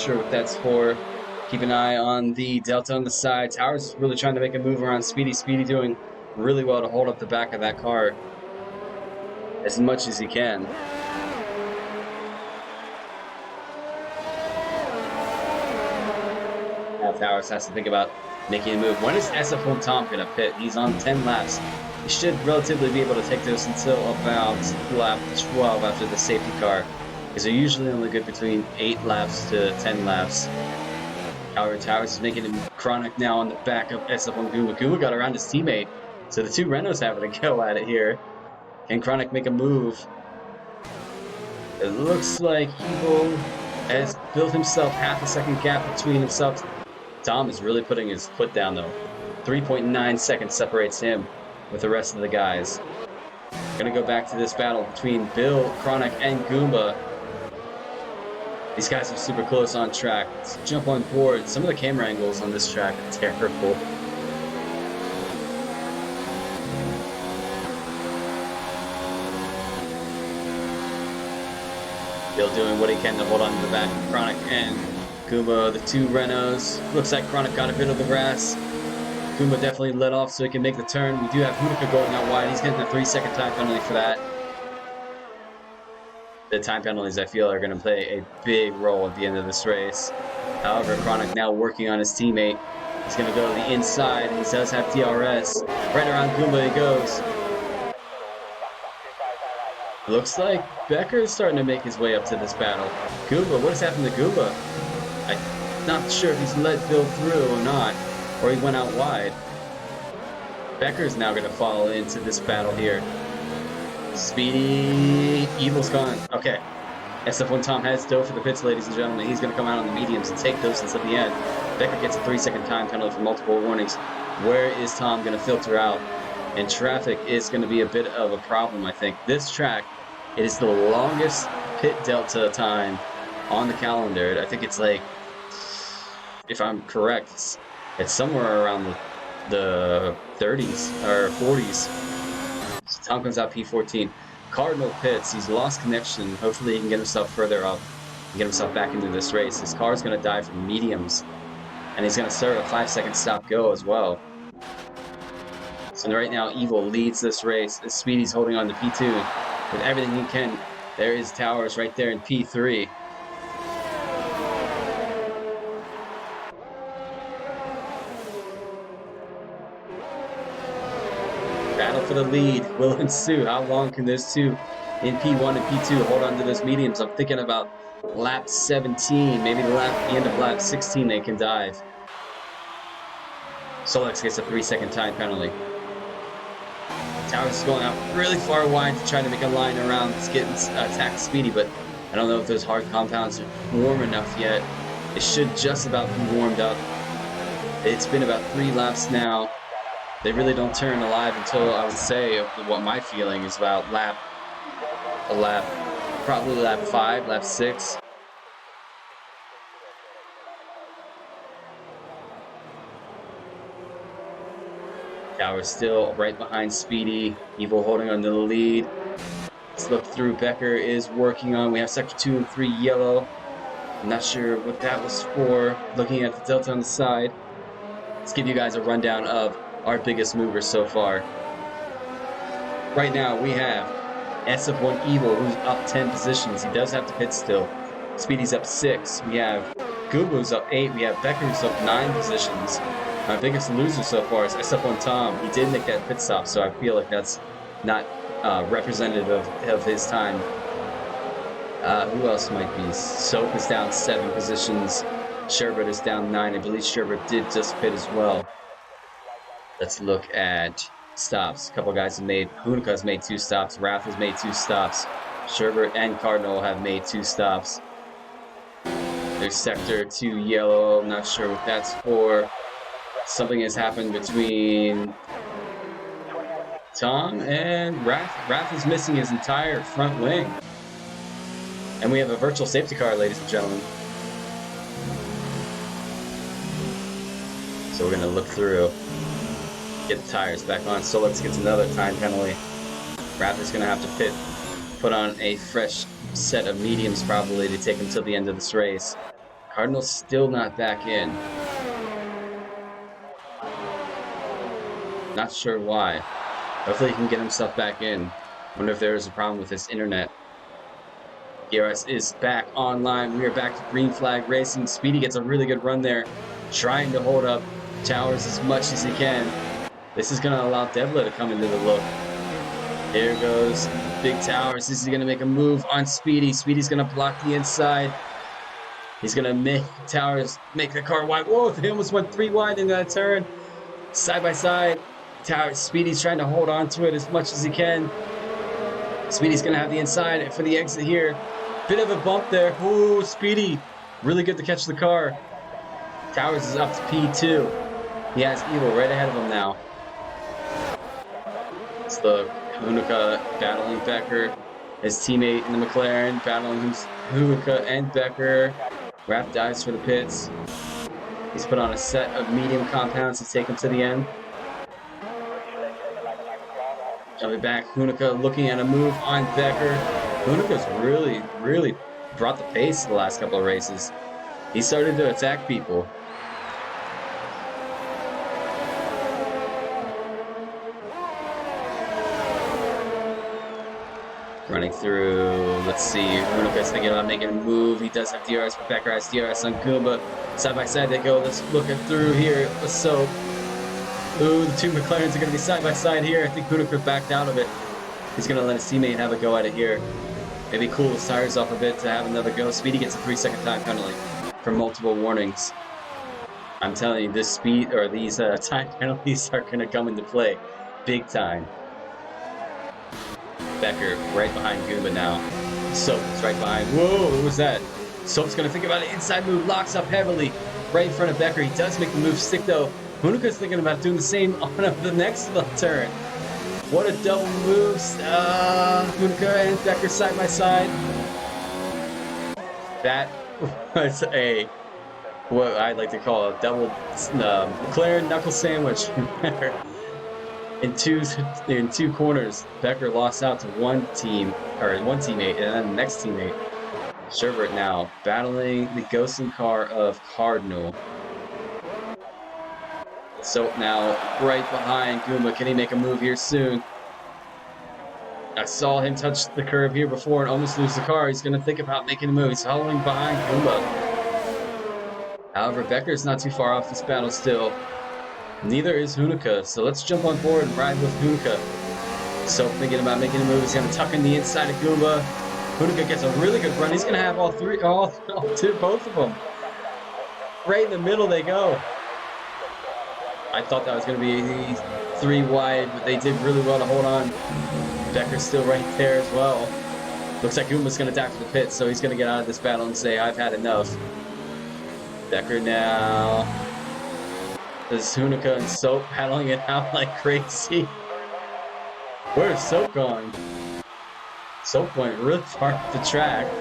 sure what that's for. Keep an eye on the Delta on the side. Towers really trying to make a move around Speedy. Speedy doing really well to hold up the back of that car as much as he can. Now Towers has to think about making a move. When is SF1 Tom going to pit? He's on 10 laps. He should relatively be able to take this until about lap 12 after the safety car, because they're usually only good between 8 laps to 10 laps. Howard Towers is making him chronic now on the back of SF1 Guma. Guma got around his teammate, so the two Renaults having a go at it here. Can Chronic make a move? It looks like Evil has built himself half a second gap between himself. Tom is really putting his foot down though. 3.9 seconds separates him with the rest of the guys. Gonna go back to this battle between Bill, Chronic, and Goomba. These guys are super close on track. Let's jump on board. Some of the camera angles on this track are terrible. Bill doing what he can to hold on to the back of Chronic and Goomba, the two Renaults. Looks like Chronic got a bit of the grass. Goomba definitely let off so he can make the turn. We do have Hudika going out wide. He's getting a 3-second time penalty for that. The time penalties, I feel, are going to play a big role at the end of this race. However, Chronic now working on his teammate. He's going to go to the inside. He does have DRS. Right around Goomba he goes. Looks like Becker is starting to make his way up to this battle. Goomba, what has happened to Goomba? I'm not sure if he's let Bill through or not, or he went out wide. Becker's now going to fall into this battle here. Speedy, Evil's gone. Okay, SF1 Tom has dove for the pits, ladies and gentlemen. He's going to come out on the mediums and take those until the end. Becker gets a 3-second time penalty for multiple warnings. Where is Tom going to filter out? And traffic is going to be a bit of a problem, I think. This track, it is the longest pit delta time on the calendar. I think it's like, if I'm correct, it's somewhere around the 30s or 40s. So Tom comes out P14. Cardinal pits. He's lost connection. Hopefully he can get himself further up and get himself back into this race. His car is going to die from mediums. And he's going to start a 5-second stop go as well. So right now, Evil leads this race. Speedy's holding on to P2 with everything he can. There is Towers right there in P3. Battle for the lead will ensue. How long can those two in P1 and P2 hold on to those mediums? I'm thinking about lap 17, maybe the end of lap 16 they can dive. Solex gets a 3-second time penalty. Towers is going out really far wide to try to make a line around to get attack Speedy, but I don't know if those hard compounds are warm enough yet. It should just about be warmed up. It's been about 3 laps now. They really don't turn alive until, I would say, what my feeling is about probably lap 5, lap 6. Towers still right behind Speedy. Evil holding on to the lead. Let's look through. Becker is working on. We have sector 2 and 3 yellow. I'm not sure what that was for. Looking at the delta on the side. Let's give you guys a rundown of our biggest movers so far. Right now we have SF1 Evil, who's up 10 positions. He does have to pit still. Speedy's up 6. We have Goomba, who's up 8. We have Becker, who's up 9 positions. My biggest loser so far is SF1 Tom. He did make that pit stop, so I feel like that's not representative of his time. Who else might be? Soap is down 7 positions. Sherbert is down 9. I believe Sherbert did just pit as well. Let's look at stops. A couple guys have made. Hunica has made 2 stops. Raph has made 2 stops. Sherbert and Cardinal have made 2 stops. There's sector 2 yellow. I'm not sure what that's for. Something has happened between Tom and Raph. Raph is missing his entire front wing. And we have a virtual safety car, ladies and gentlemen. So we're going to look through. Get the tires back on. Solex gets another time penalty. Raph is going to have to put on a fresh set of mediums probably to take him till the end of this race. Cardinal's still not back in. Not sure why. Hopefully he can get himself back in. Wonder if there is a problem with his internet. DRS is back online. We are back to green flag racing. Speedy gets a really good run there, trying to hold up Towers as much as he can. This is going to allow Devla to come into the look. Here goes Big Towers. This is going to make a move on Speedy. Speedy's going to block the inside. He's going to make Towers make the car wide. Whoa, they almost went 3 wide in that turn. Side by side. Towers, Speedy's trying to hold on to it as much as he can. Speedy's going to have the inside for the exit here. Bit of a bump there. Ooh, Speedy. Really good to catch the car. Towers is up to P2. He has Evil right ahead of him now. It's the Hunica battling Becker. His teammate in the McLaren battling Hunica and Becker. Raph dives for the pits. He's put on a set of medium compounds to take him to the end. Jumping back, Hunica looking at a move on Becker. Hunica's really brought the pace the last couple of races. He started to attack people. Running through, let's see, Hunica's thinking about making a move. He does have DRS, but Becker has DRS on Goomba. Side by side they go. Let's look it through here. So, ooh, the two McLarens are going to be side by side here. I think Hunica backed out of it. He's going to let his teammate have a go at it here. Maybe cool his tires off a bit to have another go. Speedy gets a 3-second time penalty for multiple warnings. I'm telling you, this speed or these time penalties are going to come into play big time. Becker right behind Goomba now. Soap is right behind. Whoa, what was that? Soap's going to think about it. Inside move, locks up heavily right in front of Becker. He does make the move stick though. Hunica's thinking about doing the same on the next turn. What a double move. Hunica and Becker side by side. That was what I'd like to call a double McLaren knuckle sandwich. in two corners, Becker lost out to one teammate, and then the next teammate. Sherbert now battling the ghosting car of Cardinal. Soap now right behind Goomba. Can he make a move here soon? I saw him touch the curb here before and almost lose the car. He's going to think about making a move. He's following behind Goomba. However, Becker's not too far off this battle still. Neither is Hunica, so let's jump on board and ride with Hunica. Soap thinking about making a move. He's going to tuck in the inside of Goomba. Hunica gets a really good run. He's going to have both of them. Right in the middle they go. I thought that was going to be 3 wide, but they did really well to hold on. Becker's still right there as well. Looks like Goomba's going to dive for the pit, so he's going to get out of this battle and say, I've had enough. Becker now. There's Hunica and Soap battling it out like crazy. Where's Soap going? Soap went really far up the track.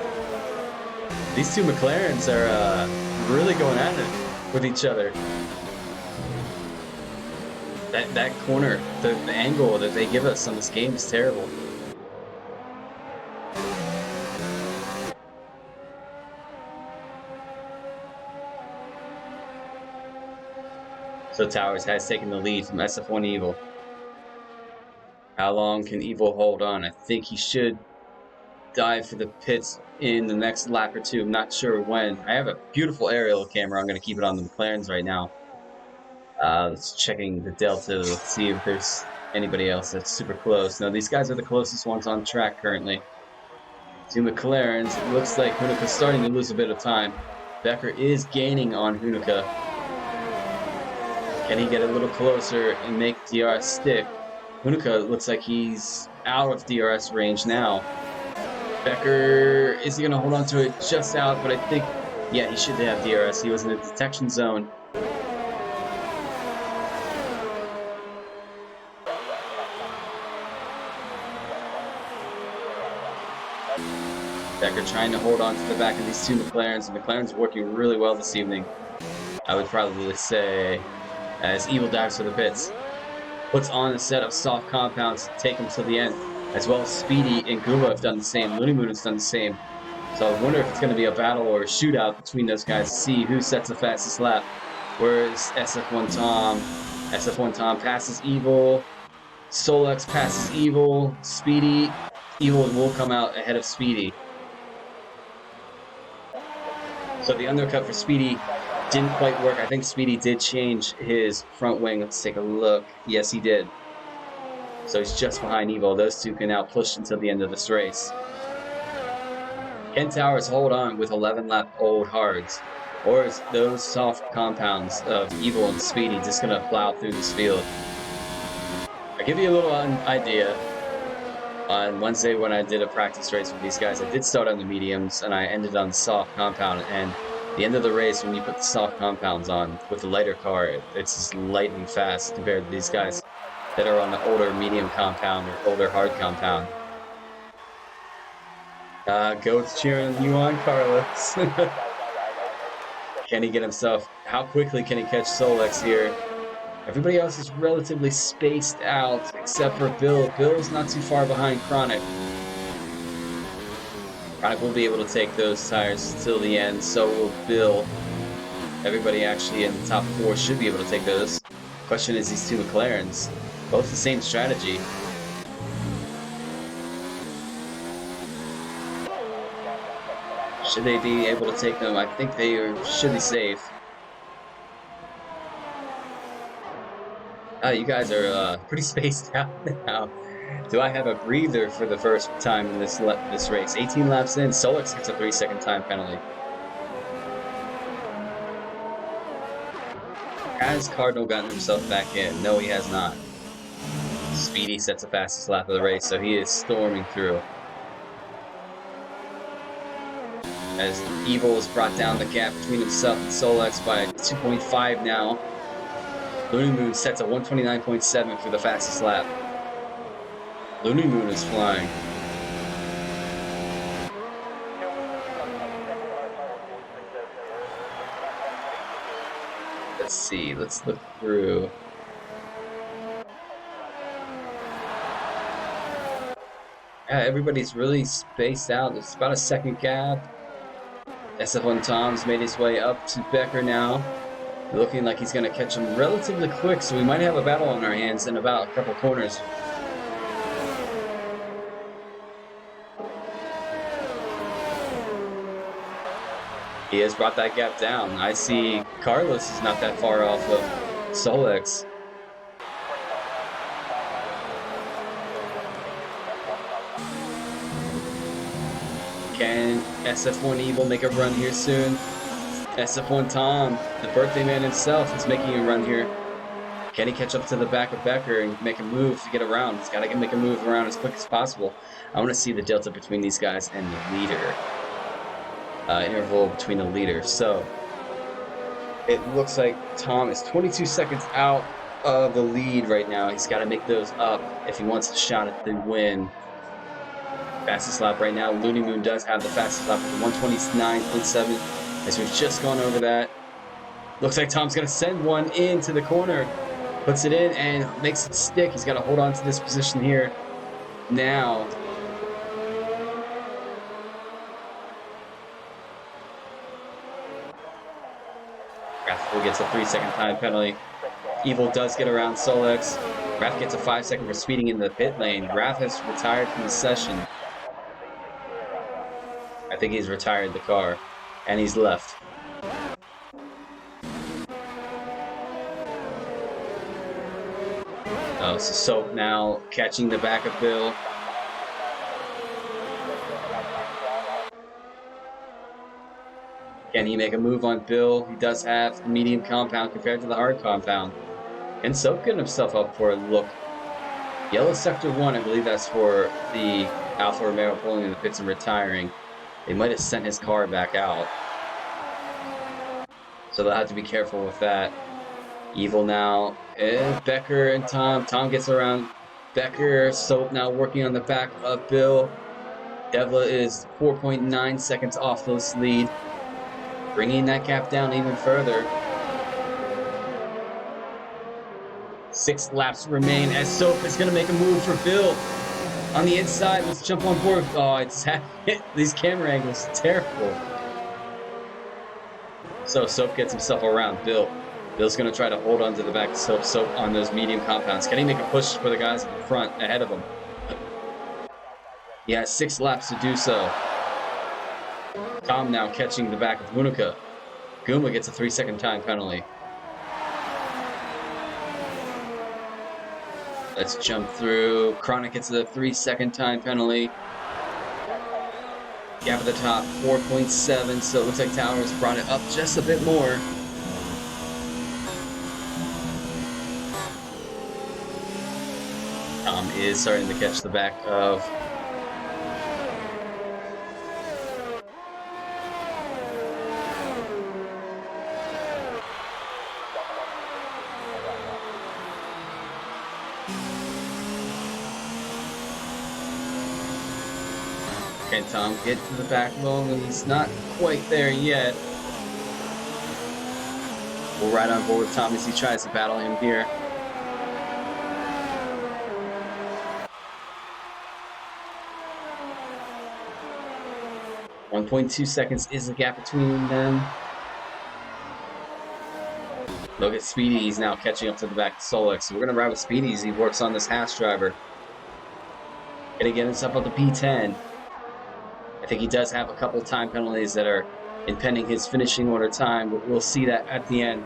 These two McLarens are really going at it with each other. That corner, the angle that they give us on this game is terrible. So Towers has taken the lead from SF1 Evil. How long can Evil hold on? I think he should dive for the pits in the next lap or two. I'm not sure when. I have a beautiful aerial camera. I'm going to keep it on the McLarens right now. Let's checking the delta. Let's see if there's anybody else that's super close. No, these guys are the closest ones on track currently. Two McLarens. It looks like Hunica's starting to lose a bit of time. Becker is gaining on Hunica. Can he get a little closer and make DRS stick? Hunica looks like he's out of DRS range now. Becker, is he going to hold on to it just out? But I think, yeah, he should have DRS. He was in the detection zone. Becker trying to hold on to the back of these two McLarens. The McLaren's working really well this evening, I would probably say, as Evil dives for the pits. Puts on a set of soft compounds to take him to the end, as well as Speedy and Goomba have done the same. Looney Moon has done the same. So I wonder if it's going to be a battle or a shootout between those guys to see who sets the fastest lap. Whereas SF1 Tom? SF1 Tom passes Evil. Solex passes Evil. Speedy. Evil will come out ahead of Speedy. So the undercut for Speedy didn't quite work. I think Speedy did change his front wing. Let's take a look. Yes, he did. So he's just behind Evil. Those two can now push until the end of this race. Ken Towers hold on with 11-lap old hards. Or is those soft compounds of Evil and Speedy just going to plow through this field? I'll give you a little idea. On Wednesday when I did a practice race with these guys, I did start on the mediums and I ended on the soft compound. And the end of the race, when you put the soft compounds on with the lighter car, it's just lightning fast compared to these guys that are on the older medium compound or older hard compound. Goat's cheering you on, Carlos. Can he get himself? How quickly can he catch Solex here? Everybody else is relatively spaced out, except for Bill. Bill's not too far behind Chronic. Chronic will be able to take those tires till the end, so will Bill. Everybody actually in the top 4 should be able to take those. Question is these two McLarens. Both the same strategy. Should they be able to take them? I think they should be safe. You guys are pretty spaced out now. Do I have a breather for the first time in this race? 18 laps in, Solex gets a 3-second time penalty. Has Cardinal gotten himself back in? No, he has not. Speedy sets the fastest lap of the race, so he is storming through. As Evil has brought down the gap between himself and Solex by 2.5 now. Looney Moon sets a 129.7 for the fastest lap. Looney Moon is flying. Let's see, let's look through. Yeah, everybody's really spaced out. It's about a second gap. SF1 Tom's made his way up to Becker now. Looking like he's going to catch him relatively quick, so we might have a battle on our hands in about a couple corners. He has brought that gap down. I see Carlos is not that far off of Solex. Can SF1 Evil make a run here soon? SF1 Tom, the birthday man himself, is making a run here. Can he catch up to the back of Becker and make a move to get around? He's got to make a move around as quick as possible. I want to see the delta between these guys and the leader. Interval between the leaders. So it looks like Tom is 22 seconds out of the lead right now. He's got to make those up if he wants a shot at the win. Fastest lap right now. Looney Moon does have the fastest lap with 129.7. As we've just gone over that. Looks like Tom's going to send one into the corner. Puts it in and makes it stick. He's got to hold on to this position here. Now. Raph gets a 3-second time penalty. Evil does get around Solex. Raph gets a 5-second for speeding into the pit lane. Raph has retired from the session. I think he's retired the car. And he's left. Oh, so Soap now catching the back of Bill. Can he make a move on Bill? He does have the medium compound compared to the hard compound. And Soap getting himself up for a look. Yellow Sector 1, I believe that's for the Alfa Romeo pulling in the pits and retiring. They might have sent his car back out. So they'll have to be careful with that. Evil now. Becker and Tom. Tom gets around Becker. Soap now working on the back of Bill. Devla is 4.9 seconds off this lead. Bringing that gap down even further. 6 laps remain as Soap is going to make a move for Bill. On the inside, let's jump on board. Oh, it's these camera angles, terrible. So Soap gets himself around Bill. Bill's going to try to hold on to the back of Soap. Soap on those medium compounds. Can he make a push for the guys in the front ahead of him? He has 6 laps to do so. Tom now catching the back of Hunuka. Guma gets a 3-second time penalty. Let's jump through. Chronic gets a 3-second time penalty. Gap at the top, 4.7, so it looks like Towers brought it up just a bit more. Tom is starting to catch the back of Can Tom get to the backbone? And he's not quite there yet. We're right on board with Tom as he tries to battle him here. .2 seconds is the gap between them. Look at Speedy, he's now catching up to the back of Solex. So we're going to ride with Speedy as he works on this Haas driver. Gonna get himself up to P10. I think he does have a couple time penalties that are impending his finishing order time, but we'll see that at the end.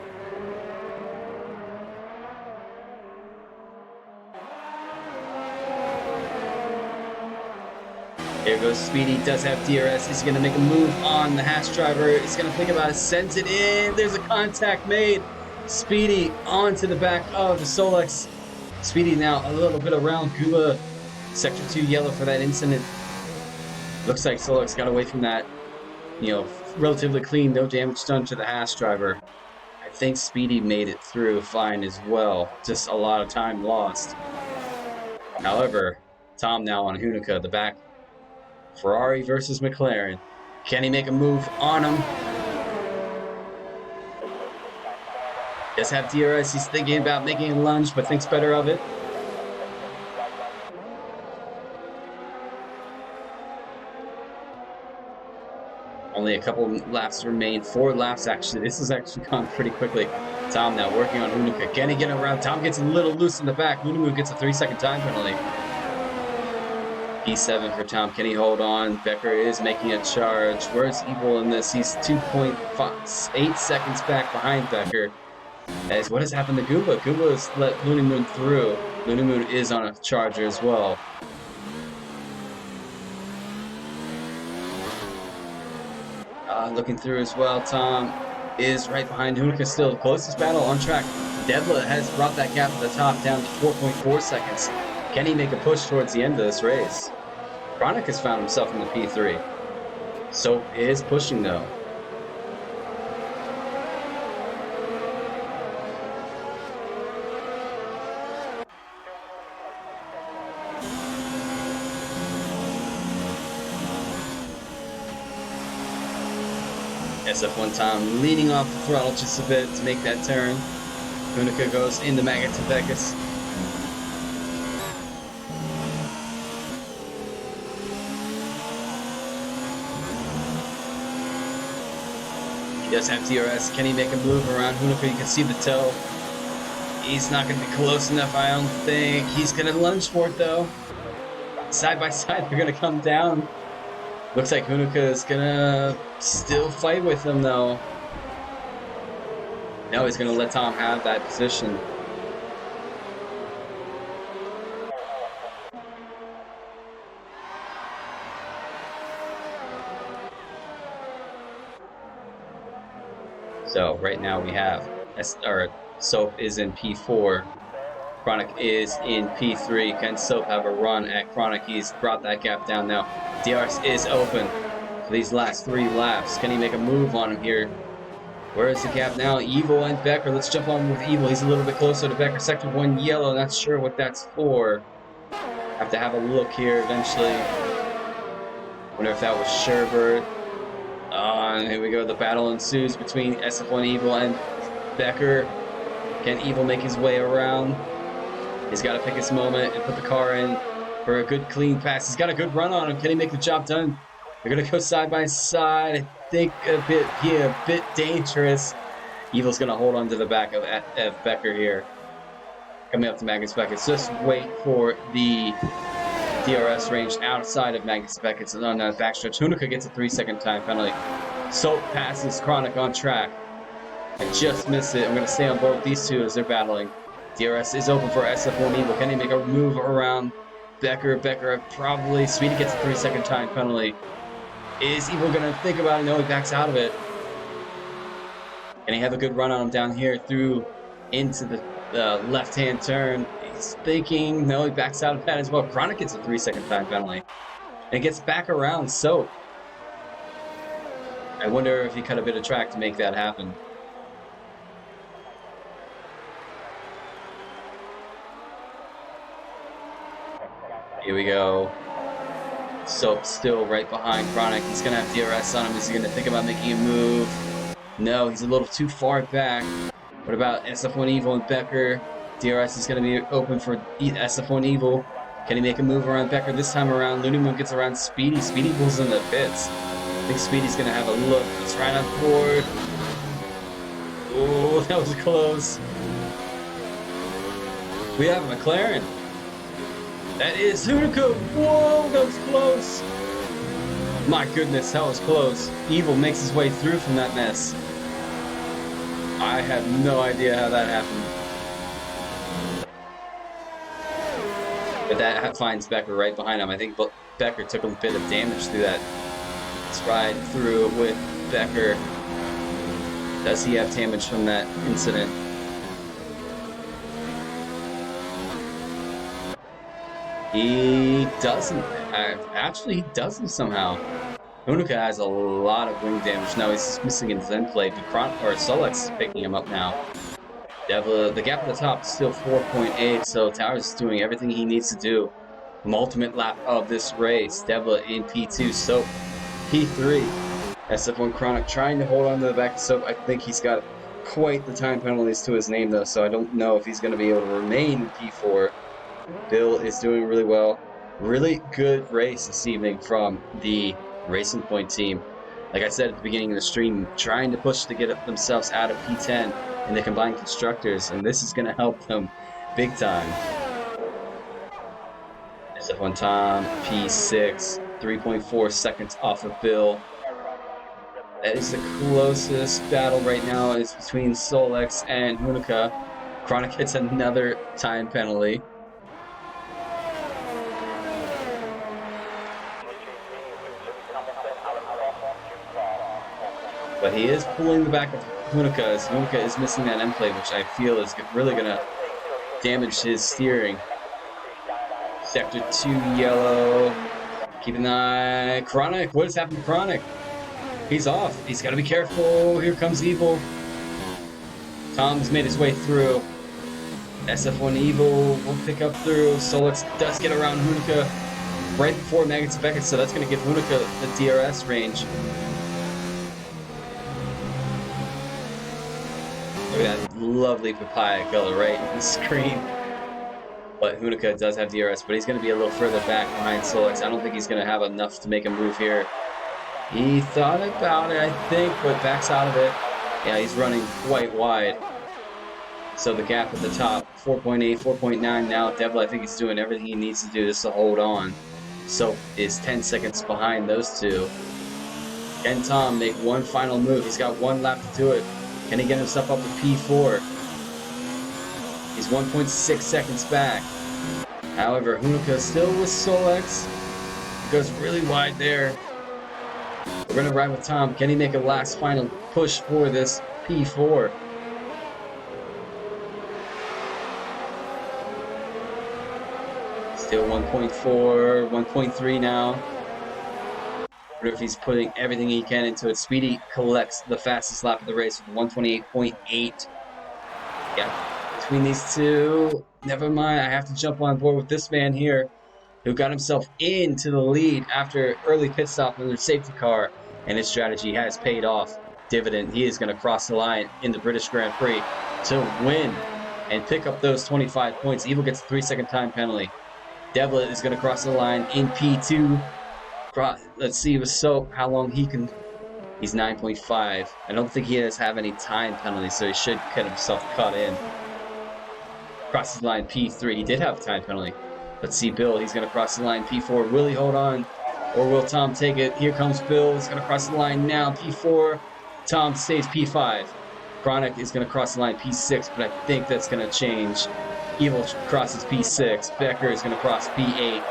Here goes Speedy, does have DRS. He's going to make a move on the Haas driver. He's going to think about it, sends it in. There's a contact made. Speedy onto the back of the Solex. Speedy now a little bit around Guma. Sector 2 yellow for that incident. Looks like Solex got away from that, relatively clean, no damage done to the Haas driver. I think Speedy made it through fine as well. Just a lot of time lost. However, Tom now on Hunuka, the back. Ferrari versus McLaren. Can he make a move on him? Does have DRS. He's thinking about making a lunge, but thinks better of it. Only a couple laps remain. 4 laps, actually. This has actually gone pretty quickly. Tom now working on Hunuka. Can he get around? Tom gets a little loose in the back. Hunuka gets a 3-second time penalty. P7 for Tom. Can he hold on? Becker is making a charge. Where's Evil in this? He's 2.8 seconds back behind Becker. As what has happened to Goomba? Goomba has let Looney Moon through. Looney Moon is on a charger as well. Looking through as well. Tom is right behind Hunuka still. The closest battle on track. Devla has brought that gap at the top down to 4.4 seconds. Can he make a push towards the end of this race? Chronic has found himself in the P3. Soap is pushing though. SF1 Tom leaning off the throttle just a bit to make that turn. Hunuka goes into Maggot to Beckus. He does have DRS. Can he make a move around Hunuka? You can see the toe. He's not going to be close enough, I don't think. He's going to lunge for it, though. Side by side, they're going to come down. Looks like Hunuka is going to still fight with him, though. No, he's going to let Tom have that position. So right now we have Soap is in P4, Chronic is in P3. Can Soap have a run at Chronic? He's brought that gap down now. DRS is open for these last 3 laps. Can he make a move on him here? Where is the gap now? Evil and Becker. Let's jump on with Evil. He's a little bit closer to Becker. Sector 1 yellow. Not sure what that's for. Have to have a look here eventually. Wonder if that was Sherbert. And here we go. The battle ensues between SF1 Evil and Becker. Can Evil make his way around? He's got to pick his moment and put the car in. for a good clean pass. He's got a good run on him. Can he make the job done? They're going to go side by side. I think a bit dangerous. Evil's going to hold on to the back of Becker here. Coming up to Magnus Beckett. Just wait for the DRS range outside of Magnus Beckett. So on that backstretch, Hunica gets a 3-second time penalty. Soap passes Chronic on track. I just missed it. I'm going to stay on board with these two as they're battling. DRS is open for SF1 Evil. Can he make a move around Becker? Becker probably. Speedy gets a 3-second time penalty. Is Evil going to think about it? No, he backs out of it. And he have a good run on him down here through into the left-hand turn. He's thinking. No, he backs out of that as well. Chronic gets a 3-second time penalty. And gets back around Soap. I wonder if he cut a bit of track to make that happen. Here we go. Soap still right behind Chronic. He's going to have DRS on him. Is he going to think about making a move? No, he's a little too far back. What about SF1 Evil and Becker? DRS is going to be open for SF1 Evil. Can he make a move around Becker this time around? Looney Moon gets around Speedy. Speedy pulls in the pits. I think Speedy's going to have a look. He's right on board. Oh, that was close. We have a McLaren. That is Hunica. Whoa, that was close. My goodness, that was close. Evil makes his way through from that mess. I have no idea how that happened. But that finds Becker right behind him. I think Becker took a bit of damage through that. Let's ride through with Becker. Does he have damage from that incident? He doesn't. Actually, he doesn't somehow. Hunica has a lot of wing damage. Now he's just missing his end plate. Solex is picking him up now. The gap at the top is still 4.8, so Towers is doing everything he needs to do. Ultimate lap of this race. Devla in P2, Soap P3. SF1 Chronic trying to hold on to the back of Soap. I think he's got quite the time penalties to his name, though, so I don't know if he's going to be able to remain in P4. Bill is doing really well. Really good race this evening from the Racing Point team. Like I said at the beginning of the stream, trying to push to get themselves out of P10 in the combined constructors, and this is going to help them big time. SF1 Tom, P6, 3.4 seconds off of Bill. That is the closest battle right now is between Solex and Hunica. Chronic hits another time penalty. But he is pulling the back of Hunica as Hunica is missing that end plate, which I feel is really going to damage his steering. Sector 2 yellow. Keep an eye. Chronic. What has happened to Chronic? He's off. He's got to be careful. Here comes Evil. Tom's made his way through. SF1 Evil will pick up through. Solex does get around Hunica right before Magnus Beckett, so that's going to give Hunica the DRS range. Look at that lovely papaya color right on the screen. But Hunica does have DRS, but he's going to be a little further back behind Solex. I don't think he's going to have enough to make a move here. He thought about it, I think, but backs out of it. Yeah, he's running quite wide. So the gap at the top, 4.8, 4.9 now. Devil, I think he's doing everything he needs to do just to hold on. So is 10 seconds behind those two. Can Tom make one final move? He's got one lap to do it. Can he get himself up to P4? He's 1.6 seconds back. However, Hunica still with Solex. He goes really wide there. We're going to ride with Tom. Can he make a last final push for this P4? Still 1.4, 1.3 now. What if he's putting everything he can into it? Speedy collects the fastest lap of the race with 128.8. Yeah, between these two, never mind. I have to jump on board with this man here who got himself into the lead after early pit stop in their safety car, and his strategy has paid off dividend. He is going to cross the line in the British Grand Prix to win and pick up those 25 points. Evil gets a 3-second time penalty. Devlin is going to cross the line in P2. Let's see with Soap how long he can. He's 9.5. I don't think he does have any time penalties, so he should get himself cut in. Crosses the line P3. He did have a time penalty. Let's see Bill. He's going to cross the line P4. Will he hold on? Or will Tom take it? Here comes Bill. He's going to cross the line now. P4. Tom stays P5. Chronic is going to cross the line P6, but I think that's going to change. Evil crosses P6. Becker is going to cross P8.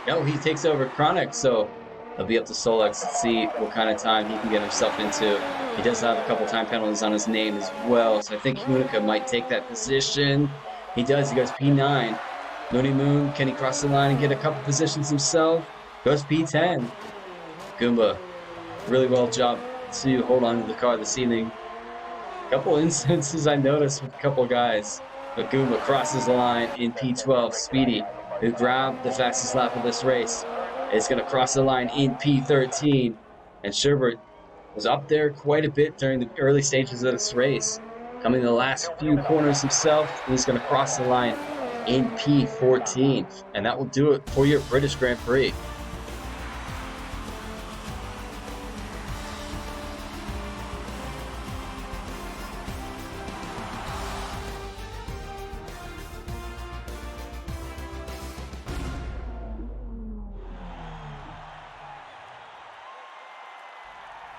No, he takes over Chronic, so it'll be up to Solex to see what kind of time he can get himself into. He does have a couple time penalties on his name as well, so I think Unica might take that position. He does. He goes P9. Looney Moon, can he cross the line and get a couple positions himself? Goes P10. Goomba, really well job to hold on to the car this evening. A couple instances I noticed with a couple guys. But Goomba crosses the line in P12. Speedy, who grabbed the fastest lap of this race, is going to cross the line in P13. And Sherbert was up there quite a bit during the early stages of this race. Coming the last few corners himself, he's going to cross the line in P14. And that will do it for your British Grand Prix.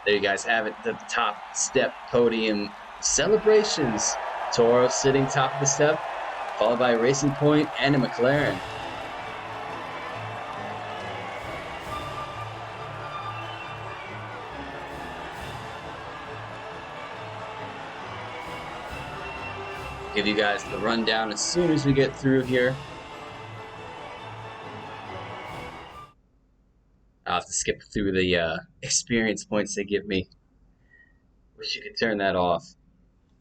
There you guys have it, the top step podium celebrations. Toro sitting top of the step, followed by Racing Point and a McLaren. Give you guys the rundown as soon as we get through here. I'll have to skip through the experience points they give me. Wish you could turn that off.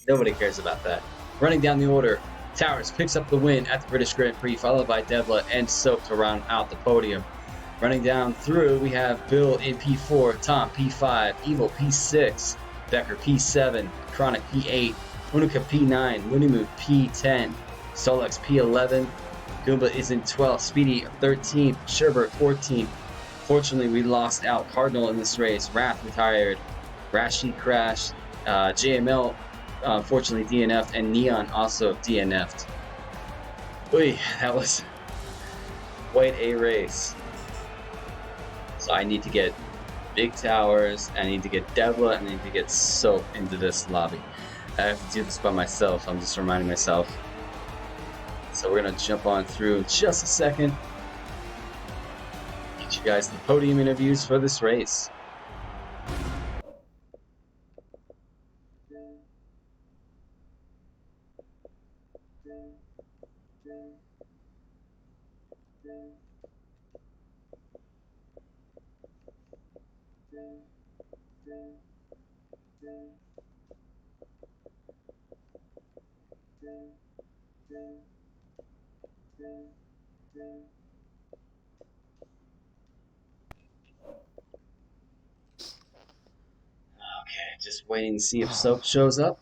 Nobody cares about that. Running down the order, Towers picks up the win at the British Grand Prix, followed by Devla and Soap to round out the podium. Running down through, we have Bill in P4, Tom P5, Evil P6, Becker P7, Chronic P8, Unica P9, Looney Moon P10, Solex P11, Goomba is in 12th, Speedy 13th, Sherbert 14th. Fortunately, we lost out Cardinal in this race. Wrath retired, Rashi crashed, JML unfortunately DNF'd, and Neon also DNF'd. Oy, that was quite a race. So I need to get Big Towers, I need to get Devla, and I need to get Soap into this lobby. I have to do this by myself, I'm just reminding myself. So we're going to jump on through in just a second. Get you guys the podium interviews for this race. Okay, just waiting to see if Soap shows up.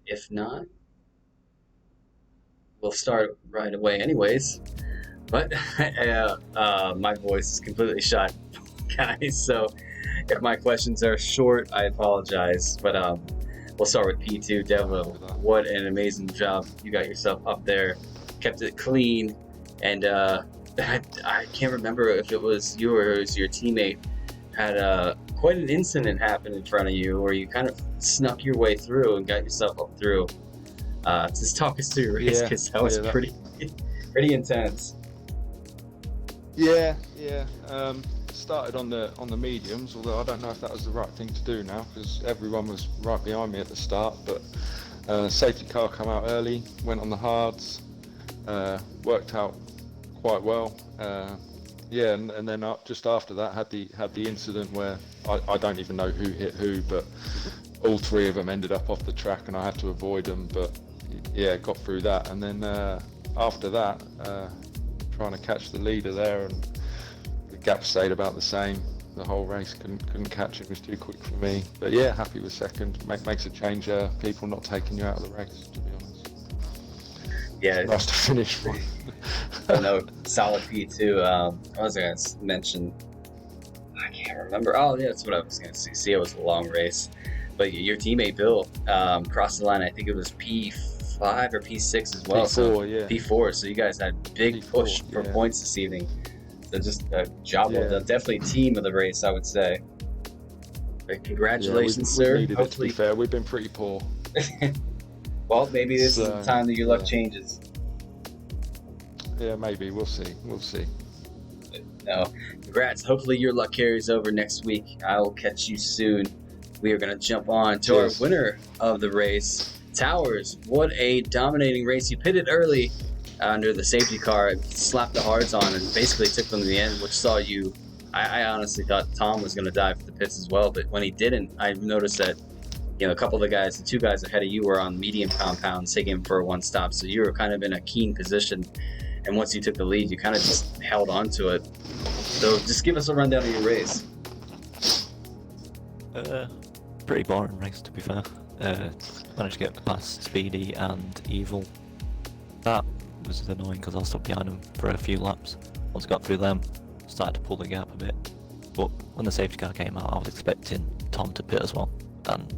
If not, we'll start right away anyways. But my voice is completely shot, guys, so if my questions are short, I apologize. But we'll start with P2. Devo, what an amazing job. You got yourself up there, kept it clean, and I can't remember if it was you or it was your teammate had quite an incident happen in front of you where you kind of snuck your way through and got yourself up through. Just talk us through your race, because that was pretty intense. Yeah. Started on the mediums, although I don't know if that was the right thing to do now because everyone was right behind me at the start. But safety car come out early, went on the hards, worked out quite well. And then just after that had the incident where I don't even know who hit who, but all three of them ended up off the track and I had to avoid them. But yeah, got through that, and then after that, trying to catch the leader there, and the gap stayed about the same the whole race. Couldn't catch it, was too quick for me. But yeah, happy with second. Makes a change, people not taking you out of the race, to be honest. Yeah, Nice to finish one. no, solid P2. I was going to mention, I can't remember. Oh, yeah, that's what I was going to see. It was a long race. But your teammate Bill crossed the line. I think it was P5 or P6 as well. P4, so yeah. P4. So you guys had big P4, push for yeah. points this evening. So just a job well done. Definitely team of the race, I would say. But congratulations, we sir. needed it, to be fair. We've been pretty poor. Well, maybe this is the time that your luck changes. Yeah, maybe. We'll see. We'll see. No, congrats. Hopefully your luck carries over next week. I will catch you soon. We are going to jump on to our winner of the race, Towers. What a dominating race. You pitted early under the safety car, slapped the hards on, and basically took them to the end, which saw you. I honestly thought Tom was going to die for the pits as well, but when he didn't, I noticed that a couple of the 2 guys ahead of you were on medium compounds, taking him for a one stop, so you were kind of in a keen position. And once you took the lead, you kind of just held on to it. So just give us a rundown of your race. Pretty boring race, to be fair. Managed to get past Speedy and Evil. That was annoying because I was stuck behind them for a few laps. Once I got through them, started to pull the gap a bit. But when the safety car came out, I was expecting Tom to pit as well. And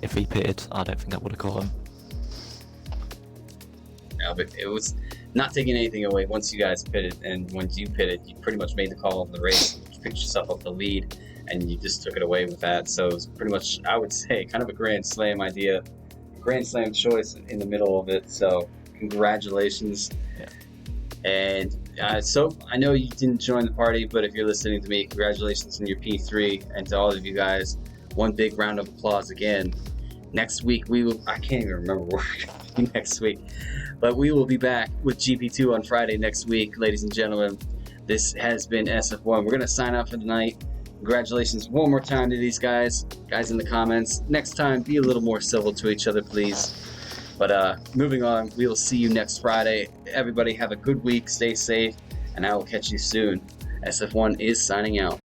if he pitted, I don't think I would have caught him. No, but it was not taking anything away once you guys pitted, and once you pitted, you pretty much made the call of the race. You picked yourself up the lead, and you just took it away with that. So it was pretty much, I would say, kind of a Grand Slam idea, Grand Slam choice in the middle of it. So congratulations. Yeah. And so I know you didn't join the party, but if you're listening to me, congratulations on your P3, and to all of you guys, one big round of applause again. Next week I can't even remember where we're going to be next week, but we will be back with GP2 on Friday next week, ladies and gentlemen. This has been SF1. We're going to sign off for the night. Congratulations one more time to these guys in the comments. Next time, be a little more civil to each other, please. But moving on, we will see you next Friday. Everybody have a good week, stay safe, and I will catch you soon. SF1 is signing out.